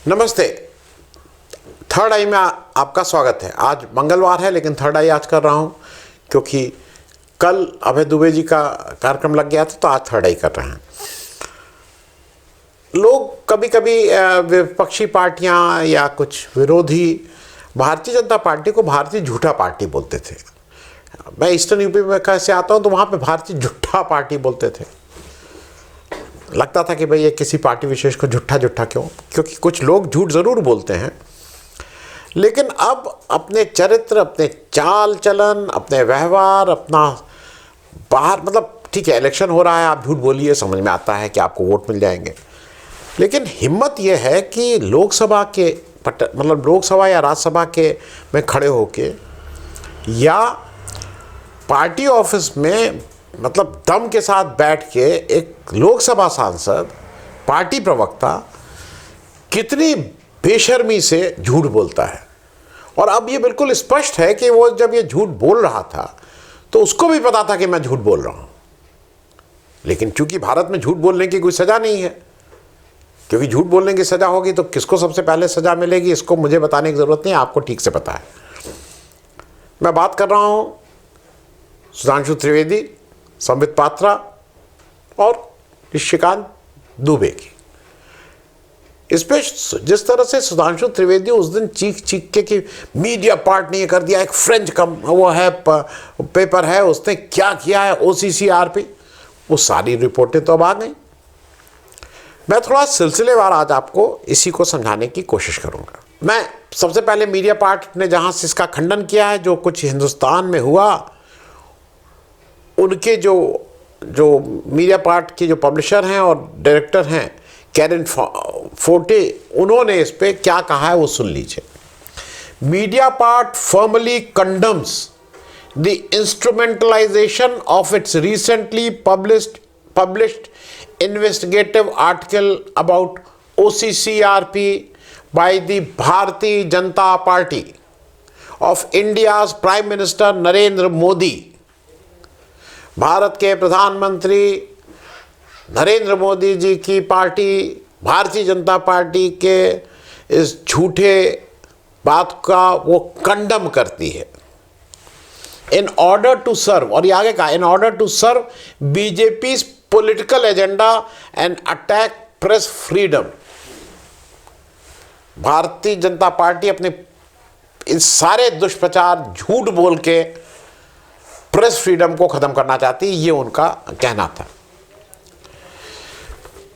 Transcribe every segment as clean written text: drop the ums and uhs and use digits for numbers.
नमस्ते। थर्ड आई में आपका स्वागत है। आज मंगलवार है लेकिन थर्ड आई आज कर रहा हूँ क्योंकि कल अभय दुबे जी का कार्यक्रम लग गया था, तो आज थर्ड आई कर रहे हैं। लोग कभी कभी विपक्षी पार्टियां या कुछ विरोधी भारतीय जनता पार्टी को भारतीय झूठा पार्टी बोलते थे। मैं ईस्टर्न यूपी में कैसे आता हूँ तो वहाँ पे भारतीय झूठा पार्टी बोलते थे। लगता था कि भाई ये किसी पार्टी विशेष को झूठा क्यों, क्योंकि कुछ लोग झूठ ज़रूर बोलते हैं लेकिन अब अपने चरित्र, अपने चाल चलन, अपने व्यवहार, अपना बाहर, मतलब ठीक है इलेक्शन हो रहा है, आप झूठ बोलिए, समझ में आता है कि आपको वोट मिल जाएंगे, लेकिन हिम्मत यह है कि लोकसभा के मतलब लोकसभा या राज्यसभा के में खड़े होके या पार्टी ऑफिस में मतलब दम के साथ बैठ के एक लोकसभा सांसद, पार्टी प्रवक्ता कितनी बेशर्मी से झूठ बोलता है। और अब ये बिल्कुल स्पष्ट है कि वो जब ये झूठ बोल रहा था तो उसको भी पता था कि मैं झूठ बोल रहा हूं, लेकिन चूंकि भारत में झूठ बोलने की कोई सजा नहीं है, क्योंकि झूठ बोलने की सजा होगी तो किसको सबसे पहले सजा मिलेगी इसको मुझे बताने की जरूरत नहीं, आपको ठीक से पता है। मैं बात कर रहा हूं सुधांशु त्रिवेदी, संबित पात्रा और निशिकांत दुबे की। इस पे जिस तरह से सुधांशु त्रिवेदी उस दिन चीख के कि मीडिया पार्ट ने ये कर दिया, एक फ्रेंच वो है पेपर है, उसने क्या किया है OCCRP, वो सारी रिपोर्टें तो अब आ गई। मैं थोड़ा सिलसिलेवार आज आपको इसी को समझाने की कोशिश करूंगा। मैं सबसे पहले मीडिया पार्ट ने जहां से इसका खंडन किया है, जो कुछ हिंदुस्तान में हुआ, उनके जो मीडिया पार्ट के जो पब्लिशर हैं और डायरेक्टर हैं कैरन फोर्टे, उन्होंने इस पे क्या कहा है वो सुन लीजिए। Mediapart firmly condemns the instrumentalization of its recently published investigative article about OCCRP by the Bharatiya Janata Party of India's Prime Minister Narendra Modi. Bharat के प्रधानमंत्री नरेंद्र मोदी जी की पार्टी भारतीय जनता पार्टी के इस झूठे बात का वो कंडम करती है। इन ऑर्डर टू सर्व, और ये आगे कहा, in order to serve BJP political agenda and attack press freedom. Bharatiya Janata party अपने इन सारे दुष्प्रचार, झूठ बोल के प्रेस फ्रीडम को खत्म करना चाहती है, ये उनका कहना था।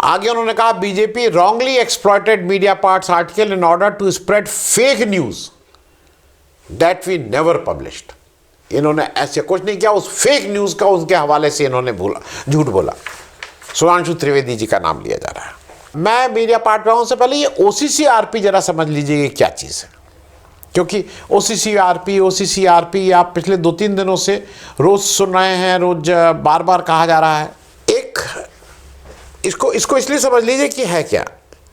आगे उन्होंने कहा BJP wrongly exploited media parts article in order to spread fake news that we never published. इन्होंने ऐसे कुछ नहीं किया, उस फेक न्यूज का उनके हवाले से इन्होंने झूठ बोला। सुधांशु त्रिवेदी जी का नाम लिया जा रहा है। मैं मीडिया पार्ट पे आऊं से पहले ये OCCRP जरा समझ लीजिए क्या चीज है, क्योंकि OCCRP आप पिछले 2-3 दिनों से रोज सुन रहे हैं, रोज बार बार कहा जा रहा है। एक इसको इसलिए समझ लीजिए कि है क्या।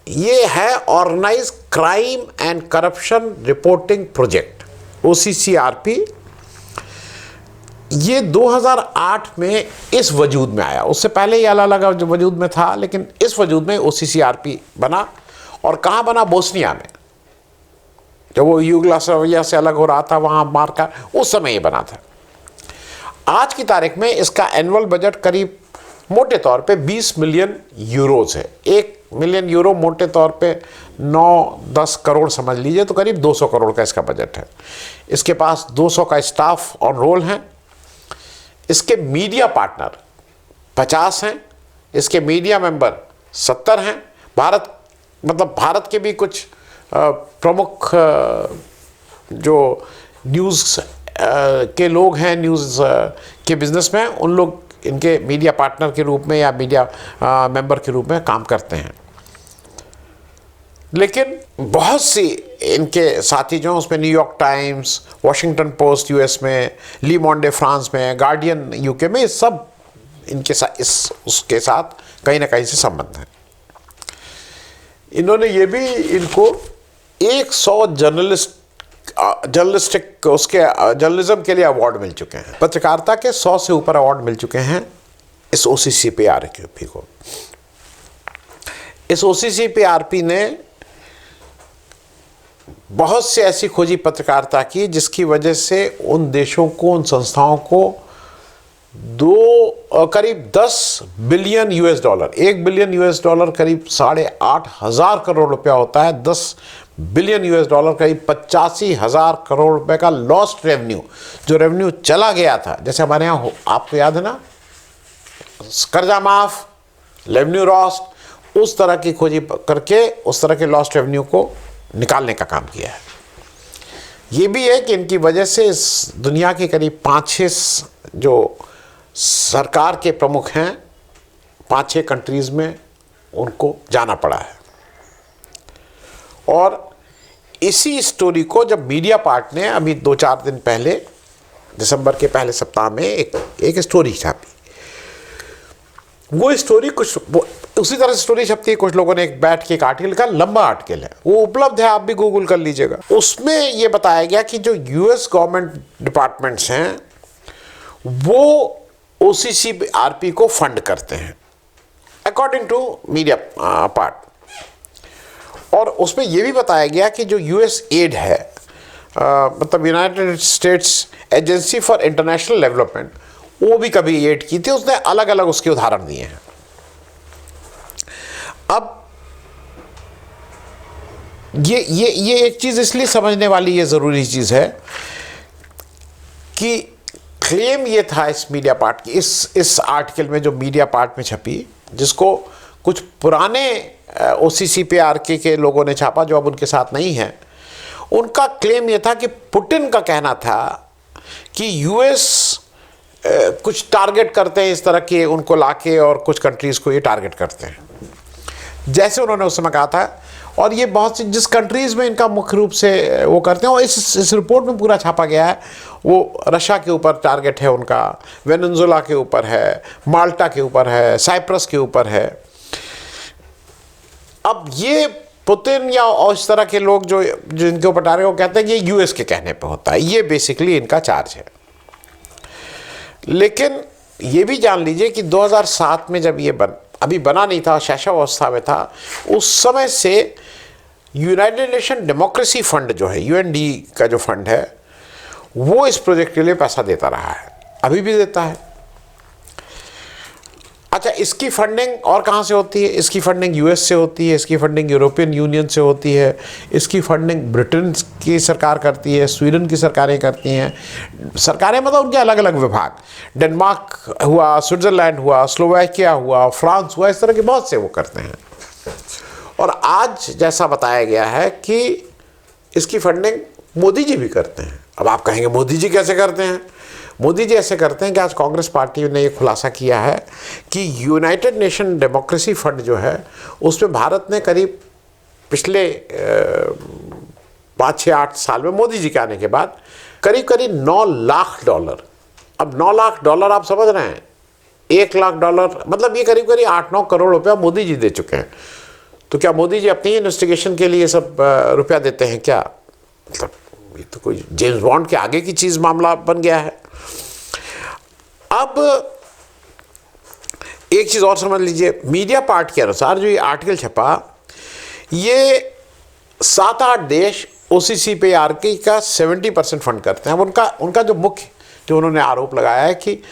ये है organise crime and corruption reporting project OCCRP। ये 2008 में इस वजूद में आया, उससे पहले ये अलग अलग वजूद में था, लेकिन इस वजूद में OCCRP बना। और कहाँ बना? बोस्निया में, जब वो यूगोस्लाविया से अलग हो रहा था, वहाँ मार का उस समय ये बना था। आज की तारीख में इसका एनुअल बजट करीब मोटे तौर पे 20 मिलियन यूरोज है। 1 मिलियन यूरो मोटे तौर पे 9-10 करोड़ समझ लीजिए, तो करीब 200 करोड़ का इसका बजट है। इसके पास 200 का स्टाफ ऑन रोल है। इसके मीडिया पार्टनर 50 हैं, इसके मीडिया मेंबर 70 हैं। भारत के भी कुछ प्रमुख जो न्यूज़ के लोग हैं, न्यूज़ के बिजनेसमैन, उन लोग इनके मीडिया पार्टनर के रूप में या मीडिया मेंबर के रूप में काम करते हैं। लेकिन बहुत सी इनके साथी जो हैं उसमें New York times, Washington post US में, ली मोंडे फ्रांस में, गार्डियन UK में, सब इनके साथ उसके साथ कहीं ना कहीं से संबंध है। इन्होंने ये भी इनको 100 जर्नलिस्टिक उसके जर्नलिज्म के लिए अवार्ड मिल चुके हैं। पत्रकारिता के 100 से ऊपर अवार्ड मिल चुके हैं इस OCCRP को। इस OCCRP ने बहुत से ऐसी खोजी पत्रकारिता की जिसकी वजह से उन देशों को, उन संस्थाओं को करीब 10 billion US dollar, 1 billion US dollar करीब 8,500 करोड़ रुपया होता है। 10 बिलियन US डॉलर करीब 85,000 करोड़ रुपए का लॉस्ट रेवेन्यू, जो रेवेन्यू चला गया था। जैसे हमारे यहाँ आपको याद है ना, कर्जा माफ, रेवेन्यू लॉस्ट, उस तरह की खोजी करके उस तरह के लॉस्ट रेवेन्यू को निकालने का काम किया है। ये भी है कि इनकी वजह से इस दुनिया के करीब 5-6 जो सरकार के प्रमुख हैं, 5-6 कंट्रीज़ में उनको जाना पड़ा है। और इसी स्टोरी को जब मीडिया पार्ट ने अभी 2-4 दिन पहले, दिसंबर के पहले सप्ताह में एक स्टोरी छापी, वो स्टोरी कुछ उसी तरह से स्टोरी छपती है। कुछ लोगों ने एक बैठ के एक आर्टिकल का, लंबा आर्टिकल है, वो उपलब्ध है, आप भी गूगल कर लीजिएगा। उसमें ये बताया गया कि जो US गवर्नमेंट डिपार्टमेंट्स हैं वो OCCRP को फंड करते हैं अकॉर्डिंग टू मीडिया पार्ट। और उसमें यह भी बताया गया कि जो US एड है, मतलब United states agency for international development, वो भी कभी एड की थी। उसने अलग अलग उसके उदाहरण दिए हैं। अब ये एक चीज़ इसलिए समझने वाली ये ज़रूरी चीज़ है कि क्लेम ये था इस मीडिया पार्ट की, इस आर्टिकल में जो मीडिया पार्ट में छपी, जिसको कुछ पुराने OCCPRK के लोगों ने छापा जो अब उनके साथ नहीं है। उनका क्लेम ये था कि पुतिन का कहना था कि US कुछ टारगेट करते हैं इस तरह के, उनको लाके, और कुछ कंट्रीज़ को ये टारगेट करते हैं, जैसे उन्होंने उस समय कहा था। और ये बहुत सी जिस कंट्रीज़ में इनका मुख्य रूप से वो करते हैं, और इस रिपोर्ट में पूरा छापा गया है। वो रशिया के ऊपर टारगेट है उनका, वेनेजुएला के ऊपर है, माल्टा के ऊपर है, साइप्रस के ऊपर है। अब ये पुतिन या इस तरह के लोग जो इनके ऊपर टारगेट, वो कहते हैं कि ये US के कहने पे होता है। ये बेसिकली इनका चार्ज है। लेकिन ये भी जान लीजिए कि 2007 में जब ये अभी बना नहीं था, शैशवावस्था में था, उस समय से यूनाइटेड नेशन डेमोक्रेसी फंड जो है, UND का जो फंड है, वो इस प्रोजेक्ट के लिए पैसा देता रहा है, अभी भी देता है। अच्छा, इसकी फंडिंग और कहाँ से होती है? इसकी फंडिंग US से होती है, इसकी फंडिंग यूरोपियन यूनियन से होती है, इसकी फंडिंग ब्रिटेन की सरकार करती है, स्वीडन की सरकारें करती हैं। सरकारें मतलब उनके अलग अलग विभाग, डेनमार्क हुआ, स्विट्ज़रलैंड हुआ, स्लोवाकिया हुआ, फ्रांस हुआ, इस तरह के बहुत से वो करते हैं। और आज जैसा बताया गया है कि इसकी फंडिंग मोदी जी भी करते हैं। अब आप कहेंगे मोदी जी कैसे करते हैं? मोदी जी ऐसे करते हैं कि आज कांग्रेस पार्टी ने ये खुलासा किया है कि यूनाइटेड नेशन डेमोक्रेसी फंड जो है, उसमें भारत ने करीब पिछले 5-6-8 साल में, मोदी जी के आने के बाद, करीब करीब $9 लाख। अब $9 लाख आप समझ रहे हैं, $1 लाख, मतलब ये करीब करीब 8-9 करोड़ रुपया मोदी जी दे चुके हैं। तो क्या मोदी जी अपनी इन्वेस्टिगेशन के लिए सब रुपया देते हैं क्या? मतलब ये तो कोई जेम्स बॉन्ड के आगे की चीज़ मामला बन गया है। अब एक चीज़ और समझ लीजिए, मीडिया पार्ट के अनुसार जो ये आर्टिकल छपा, ये 7-8 देश OCCPRK का 70% फंड करते हैं। अब उनका जो मुख्य जो उन्होंने आरोप लगाया है कि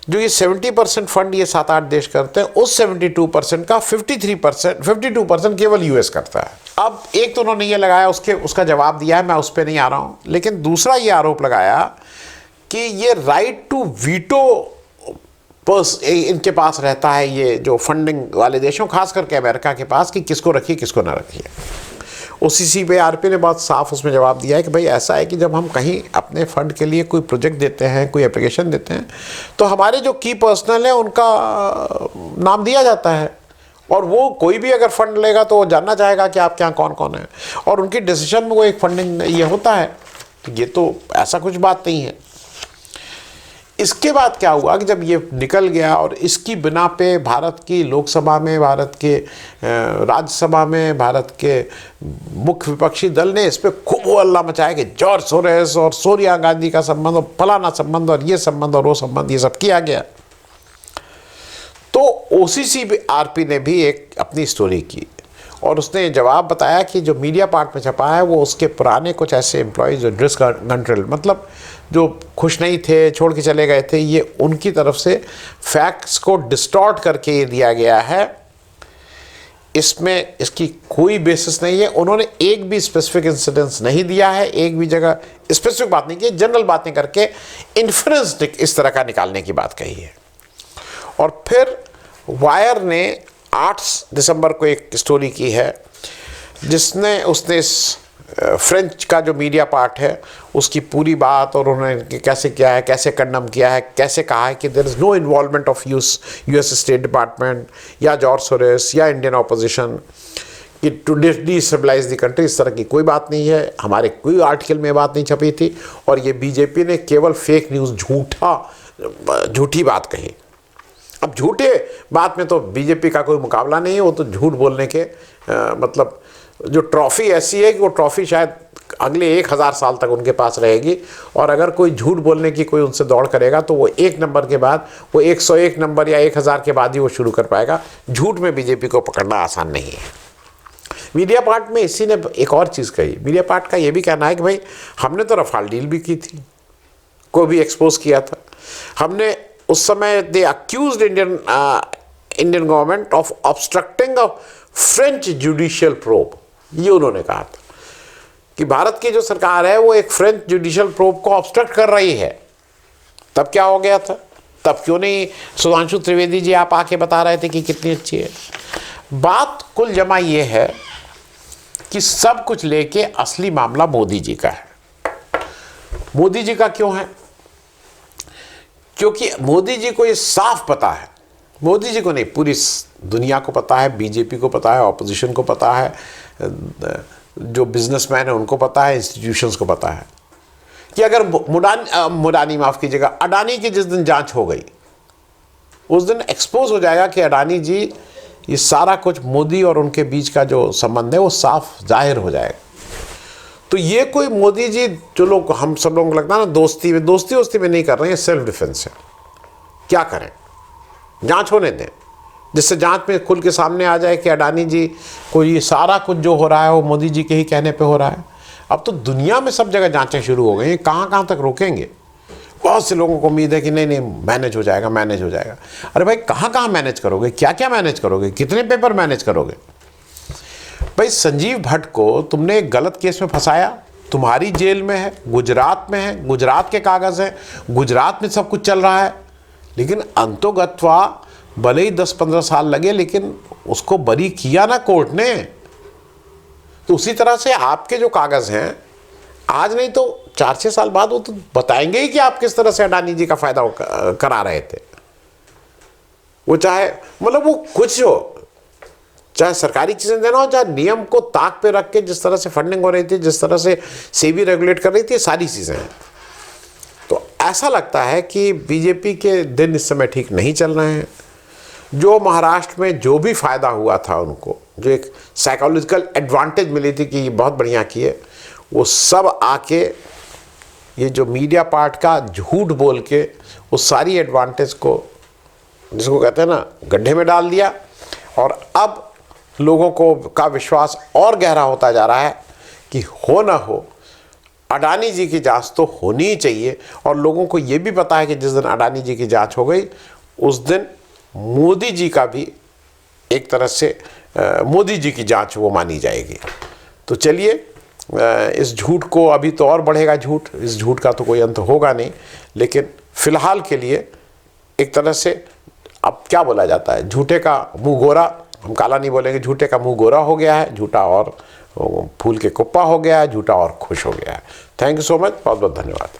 जो ये 70% फंड ये 7-8 देश करते हैं, उस 72% का 52% केवल US करता है। अब एक तो उन्होंने ये लगाया, उसका जवाब दिया है, मैं उस पर नहीं आ रहा हूँ। लेकिन दूसरा ये आरोप लगाया कि ये राइट टू वीटो इनके पास रहता है, ये जो फंडिंग वाले देशों, खास करके अमेरिका के पास, कि किसको रखिए किसको ना रखिए। OCCPRP ने बहुत साफ उसमें जवाब दिया है कि भाई ऐसा है कि जब हम कहीं अपने फंड के लिए कोई प्रोजेक्ट देते हैं, कोई एप्लीकेशन देते हैं, तो हमारे जो की पर्सनल है उनका नाम दिया जाता है, और वो कोई भी अगर फंड लेगा तो वो जानना चाहेगा कि आपके यहाँ कौन कौन है, और उनकी डिसीजन में वो एक फंडिंग ये होता है। तो ये तो ऐसा कुछ बात नहीं है। इसके बाद क्या हुआ कि जब ये निकल गया, और इसकी बिना पे भारत की लोकसभा में, भारत के राज्यसभा में, भारत के मुख्य विपक्षी दल ने इस पर खूब हल्ला मचाया कि जॉर्ज सोरोस और सोनिया गांधी का संबंध, और फलाना संबंध, और ये संबंध और वो संबंध, ये सब किया गया। तो OCCPRP ने भी एक अपनी स्टोरी की, और उसने जवाब बताया कि जो मीडिया पार्ट में छपा है वो उसके पुराने कुछ ऐसे एम्प्लॉयज़ जो ड्रेस कंट्रोल, मतलब जो खुश नहीं थे, छोड़ के चले गए थे, ये उनकी तरफ से फैक्ट्स को डिस्टॉर्ट करके ये दिया गया है। इसमें इसकी कोई बेसिस नहीं है। उन्होंने एक भी स्पेसिफिक इंसिडेंस नहीं दिया है, एक भी जगह स्पेसिफिक बात नहीं की, जनरल बातें करके इन्फ्रेंस इस तरह का निकालने की बात कही है। और फिर वायर ने 8 दिसंबर को एक स्टोरी की है जिसने उसने फ्रेंच का जो मीडिया पार्ट है उसकी पूरी बात और उन्होंने कैसे किया है, कैसे कंडम किया है, कैसे कहा है कि there is no involvement of US State Department या जॉर्ज सोरोस या इंडियन ऑपोजिशन कि टू डिस्टेबलाइज द कंट्री, इस तरह की कोई बात नहीं है। हमारे कोई आर्टिकल में बात नहीं छपी थी और ये बीजेपी ने केवल फेक न्यूज़, झूठी बात कही। अब झूठे बात में तो बीजेपी का कोई मुकाबला नहीं है, वो तो झूठ बोलने के मतलब जो ट्रॉफ़ी ऐसी है कि वो ट्रॉफ़ी शायद अगले 1000 साल तक उनके पास रहेगी। और अगर कोई झूठ बोलने की कोई उनसे दौड़ करेगा तो वो 1 नंबर के बाद, वो 101 नंबर या 1000 के बाद ही वो शुरू कर पाएगा। झूठ में बीजेपी को पकड़ना आसान नहीं है। मीडिया पार्ट में इसी ने एक और चीज़ कही। मीडिया पार्ट का ये भी कहना है कि भाई हमने तो रफाल डील भी की थी, को भी एक्सपोज किया था हमने। उस समय they accused Indian government of obstructing a French judicial probe, ये उन्होंने कहा था कि भारत की जो सरकार है वो एक फ्रेंच जुडिशियल प्रोब को ऑब्स्ट्रक्ट कर रही है। तब क्या हो गया था? तब क्यों नहीं सुधांशु त्रिवेदी जी आप आके बता रहे थे कि कितनी अच्छी है बात? कुल जमा ये है कि सब कुछ लेके असली मामला मोदी जी का है। मोदी जी का क्यों है? क्योंकि मोदी जी को ये साफ पता है, मोदी जी को नहीं पूरी दुनिया को पता है, बीजेपी को पता है, ऑपोजिशन को पता है, जो बिजनेसमैन है उनको पता है, इंस्टीट्यूशंस को पता है कि अगर मुडानी माफ़ कीजिएगा, अडानी की जिस दिन जांच हो गई उस दिन एक्सपोज हो जाएगा कि अडानी जी ये सारा कुछ मोदी और उनके बीच का जो संबंध है वो साफ जाहिर हो जाएगा। तो ये कोई मोदी जी जो लोग हम सब लोगों को लगता है ना दोस्ती में नहीं कर रहे हैं, सेल्फ डिफेंस है। क्या करें? जांच होने दें, जिससे जांच में खुल के सामने आ जाए कि अडानी जी को ये सारा कुछ जो हो रहा है वो मोदी जी के ही कहने पे हो रहा है। अब तो दुनिया में सब जगह जांचें शुरू हो गई हैं, कहाँ तक रोकेंगे? बहुत से लोगों को उम्मीद है कि नहीं मैनेज हो जाएगा। अरे भाई कहाँ मैनेज करोगे? क्या मैनेज करोगे? कितने पेपर मैनेज करोगे? भाई संजीव भट्ट को तुमने एक गलत केस में फंसाया, तुम्हारी जेल में है, गुजरात में है, गुजरात के कागज़ हैं, गुजरात में सब कुछ चल रहा है, लेकिन अंतोगत्वा भले ही 10-15 साल लगे लेकिन उसको बरी किया ना कोर्ट ने। तो उसी तरह से आपके जो कागज़ हैं आज नहीं तो 4-6 साल बाद वो तो बताएंगे ही कि आप किस तरह से अडानी जी का फ़ायदा करा रहे थे। वो चाहे मतलब वो कुछ हो, चाहे सरकारी चीज़ें देना हो, चाहे नियम को ताक पे रख के जिस तरह से फंडिंग हो रही थी, जिस तरह से सेबी रेगुलेट कर रही थी, सारी चीज़ें हैं। तो ऐसा लगता है कि बीजेपी के दिन इस समय ठीक नहीं चल रहे हैं। जो महाराष्ट्र में जो भी फ़ायदा हुआ था उनको, जो एक साइकोलॉजिकल एडवांटेज मिली थी कि ये बहुत बढ़िया किए, वो सब आके ये जो मीडिया पार्ट का झूठ बोल के वो सारी एडवांटेज को, जिसको कहते हैं ना, गड्ढे में डाल दिया। और अब लोगों को का विश्वास और गहरा होता जा रहा है कि हो ना हो अडानी जी की जांच तो होनी ही चाहिए। और लोगों को ये भी पता है कि जिस दिन अडानी जी की जांच हो गई उस दिन मोदी जी का भी एक तरह से मोदी जी की जांच वो मानी जाएगी। तो चलिए, इस झूठ को अभी तो और बढ़ेगा झूठ, इस झूठ का तो कोई अंत होगा नहीं, लेकिन फ़िलहाल के लिए एक तरह से अब क्या बोला जाता है, झूठे का मुंह गोरा, हम काला नहीं बोलेंगे, झूठे का मुंह गोरा हो गया है, झूठा और फूल के कुप्पा हो गया है, झूठा और खुश हो गया है। थैंक यू सो मच, बहुत बहुत धन्यवाद।